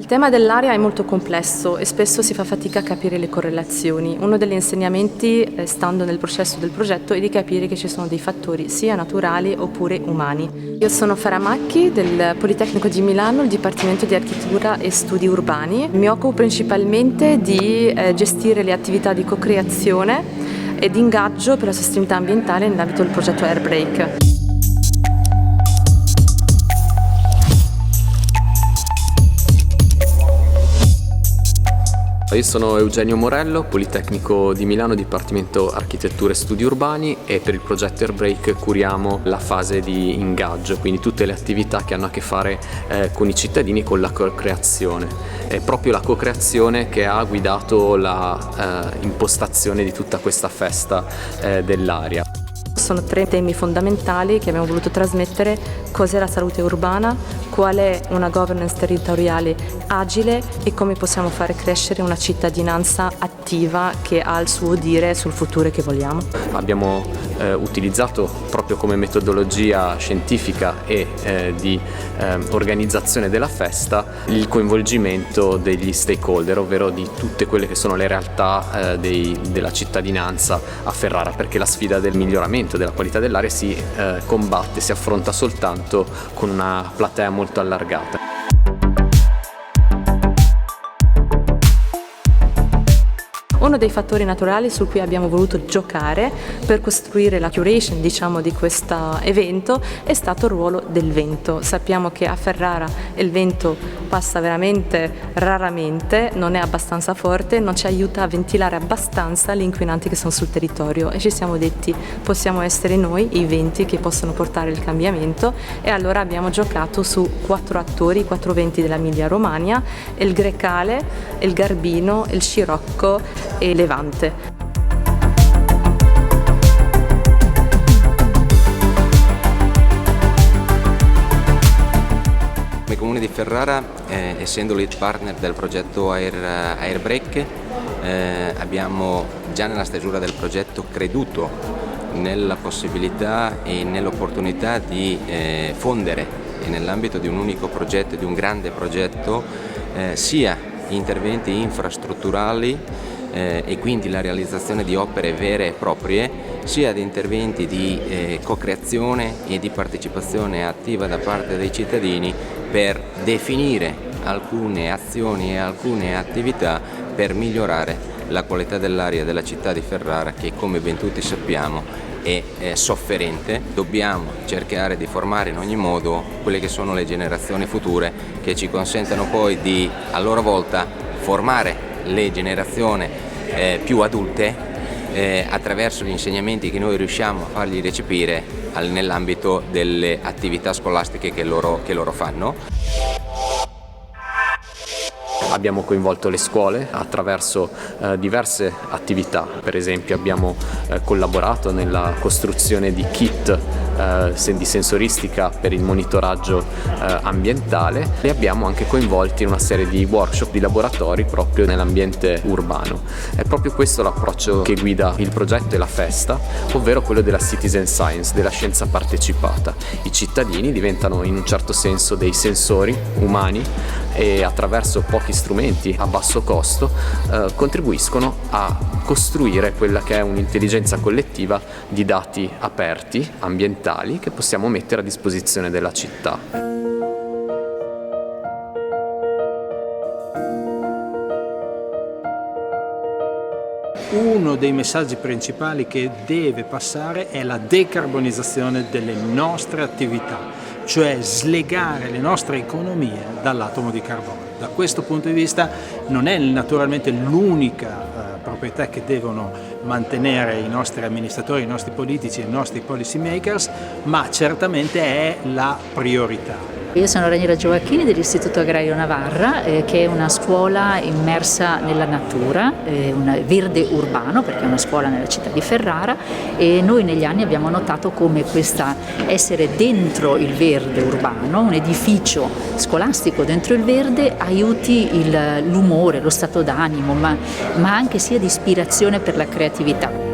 Il tema dell'aria è molto complesso e spesso si fa fatica a capire le correlazioni. Uno degli insegnamenti, stando nel processo del progetto, è di capire che ci sono dei fattori sia naturali oppure umani. Io sono Farah Macchi del Politecnico di Milano, il Dipartimento di Architettura e Studi Urbani. Mi occupo principalmente di gestire le attività di co-creazione e di ingaggio per la sostenibilità ambientale nell'ambito del progetto Airbreak. Io sono Eugenio Morello, Politecnico di Milano, Dipartimento Architettura e Studi Urbani, e per il progetto Airbreak curiamo la fase di ingaggio, quindi tutte le attività che hanno a che fare con i cittadini, con la co-creazione. È proprio la co-creazione che ha guidato la impostazione di tutta questa festa dell'aria. Sono 3 temi fondamentali che abbiamo voluto trasmettere: cos'è la salute urbana, qual è una governance territoriale agile e come possiamo fare crescere una cittadinanza attiva che ha il suo dire sul futuro che vogliamo. Abbiamo utilizzato proprio come metodologia scientifica e di organizzazione della festa il coinvolgimento degli stakeholder, ovvero di tutte quelle che sono le realtà della cittadinanza a Ferrara, perché la sfida del miglioramento della qualità dell'aria si combatte, si affronta soltanto con una platea molto allargata. Uno dei fattori naturali su cui abbiamo voluto giocare per costruire la curation, di questo evento è stato il ruolo del vento. Sappiamo che a Ferrara il vento passa veramente raramente, non è abbastanza forte, non ci aiuta a ventilare abbastanza gli inquinanti che sono sul territorio, e ci siamo detti possiamo essere noi i venti che possono portare il cambiamento, e allora abbiamo giocato su 4 attori, 4 venti dell'Emilia Romagna: il Grecale, il Garbino, il Scirocco e Levante. Come Comune di Ferrara, essendo lead partner del progetto Airbreak, abbiamo già nella stesura del progetto creduto nella possibilità e nell'opportunità di fondere nell'ambito di un unico progetto, di un grande progetto, sia interventi infrastrutturali e quindi la realizzazione di opere vere e proprie, sia di interventi di co-creazione e di partecipazione attiva da parte dei cittadini per definire alcune azioni e alcune attività per migliorare la qualità dell'aria della città di Ferrara, che come ben tutti sappiamo è sofferente. Dobbiamo cercare di formare in ogni modo quelle che sono le generazioni future, che ci consentano poi di a loro volta formare le generazioni più adulte attraverso gli insegnamenti che noi riusciamo a fargli recepire nell'ambito delle attività scolastiche che loro fanno. Abbiamo coinvolto le scuole attraverso diverse attività. Per esempio abbiamo collaborato nella costruzione di kit di sensoristica per il monitoraggio ambientale. Li abbiamo anche coinvolti in una serie di workshop, di laboratori proprio nell'ambiente urbano. È proprio questo l'approccio che guida il progetto e la festa, ovvero quello della citizen science, della scienza partecipata. I cittadini diventano in un certo senso dei sensori umani e attraverso pochi strumenti a basso costo contribuiscono a costruire quella che è un'intelligenza collettiva di dati aperti, ambientali, che possiamo mettere a disposizione della città. Uno dei messaggi principali che deve passare è la decarbonizzazione delle nostre attività, cioè slegare le nostre economie dall'atomo di carbonio. Da questo punto di vista non è naturalmente l'unica proprietà che devono mantenere i nostri amministratori, i nostri politici e i nostri policy makers, ma certamente è la priorità. Io sono Raniera Gioacchini dell'Istituto Agrario Navarra, che è una scuola immersa nella natura, un verde urbano, perché è una scuola nella città di Ferrara, e noi negli anni abbiamo notato come questa essere dentro il verde urbano, un edificio scolastico dentro il verde, aiuti l'umore, lo stato d'animo, ma anche sia di ispirazione per la creatività.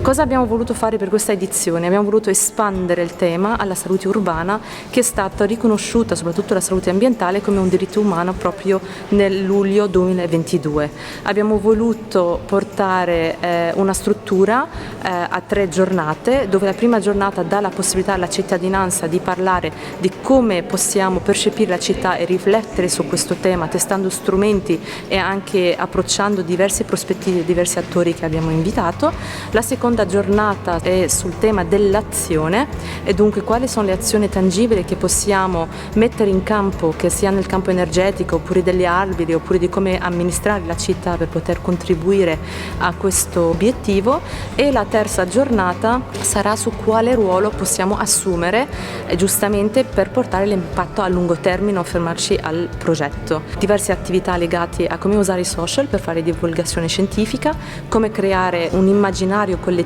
Cosa abbiamo voluto fare per questa edizione? Abbiamo voluto espandere il tema alla salute urbana, che è stata riconosciuta, soprattutto la salute ambientale, come un diritto umano proprio nel luglio 2022. Abbiamo voluto portare una struttura a 3 giornate, dove la prima giornata dà la possibilità alla cittadinanza di parlare di come possiamo percepire la città e riflettere su questo tema, testando strumenti e anche approcciando diverse prospettive, diversi attori che abbiamo invitato. La seconda giornata è sul tema dell'azione e dunque quali sono le azioni tangibili che possiamo mettere in campo, che sia nel campo energetico oppure degli alberi oppure di come amministrare la città per poter contribuire a questo obiettivo. E la terza giornata sarà su quale ruolo possiamo assumere giustamente per portare l'impatto a lungo termine o fermarci al progetto. Diverse attività legate a come usare i social per fare divulgazione scientifica, come creare un immaginario collettivo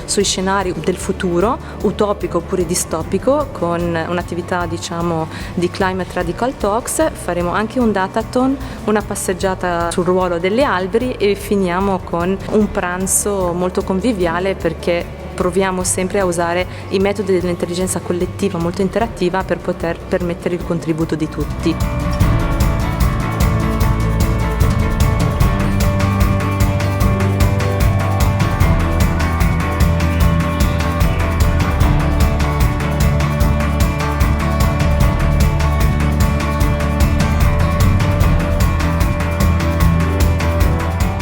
sui scenari del futuro, utopico oppure distopico, con un'attività di Climate Radical Talks. Faremo anche un datathon, una passeggiata sul ruolo degli alberi e finiamo con un pranzo molto conviviale, perché proviamo sempre a usare i metodi dell'intelligenza collettiva molto interattiva per poter permettere il contributo di tutti.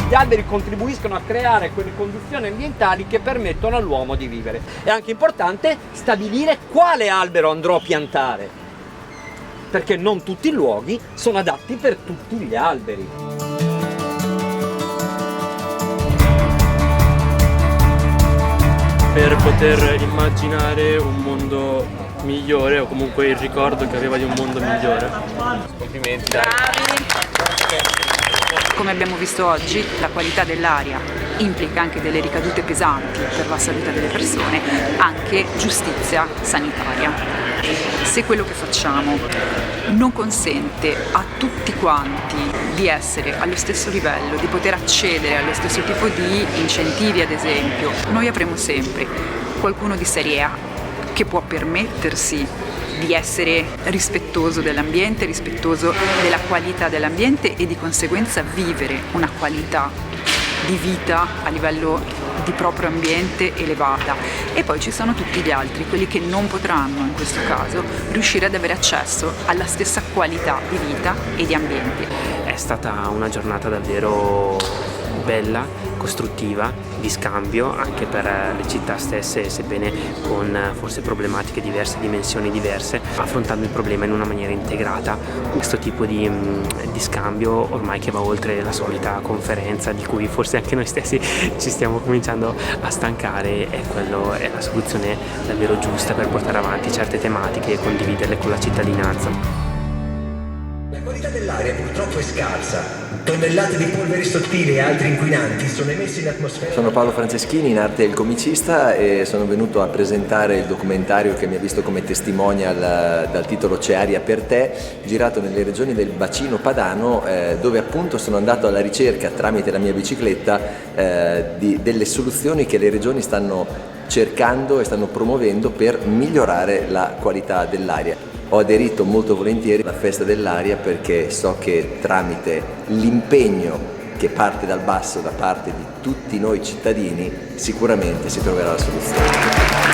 Gli alberi contribuiscono a creare quelle condizioni ambientali che permettono all'uomo di vivere. È anche importante stabilire quale albero andrò a piantare, perché non tutti i luoghi sono adatti per tutti gli alberi. Per poter immaginare un mondo migliore, o comunque il ricordo che aveva di un mondo migliore. Complimenti. Come abbiamo visto oggi, la qualità dell'aria implica anche delle ricadute pesanti per la salute delle persone, anche giustizia sanitaria. Se quello che facciamo non consente a tutti quanti di essere allo stesso livello, di poter accedere allo stesso tipo di incentivi, ad esempio, noi avremo sempre qualcuno di serie A che può permettersi di essere rispettoso dell'ambiente, rispettoso della qualità dell'ambiente e di conseguenza vivere una qualità di vita a livello di proprio ambiente elevata. E poi ci sono tutti gli altri, quelli che non potranno in questo caso riuscire ad avere accesso alla stessa qualità di vita e di ambiente. È stata una giornata davvero bella, costruttiva, di scambio anche per le città stesse, sebbene con forse problematiche diverse, dimensioni diverse, affrontando il problema in una maniera integrata. Questo tipo di scambio ormai che va oltre la solita conferenza, di cui forse anche noi stessi ci stiamo cominciando a stancare, è la soluzione davvero giusta per portare avanti certe tematiche e condividerle con la cittadinanza. La qualità dell'aria purtroppo è scarsa. Tonnellate di polveri sottili e altri inquinanti sono emessi in atmosfera. Sono Paolo Franceschini, in arte il comicista, e sono venuto a presentare il documentario che mi ha visto come testimonial dal titolo C'è aria per te, girato nelle regioni del bacino padano, dove appunto sono andato alla ricerca tramite la mia bicicletta delle soluzioni che le regioni stanno cercando e stanno promuovendo per migliorare la qualità dell'aria. Ho aderito molto volentieri alla festa dell'aria perché so che tramite l'impegno che parte dal basso da parte di tutti noi cittadini sicuramente si troverà la soluzione.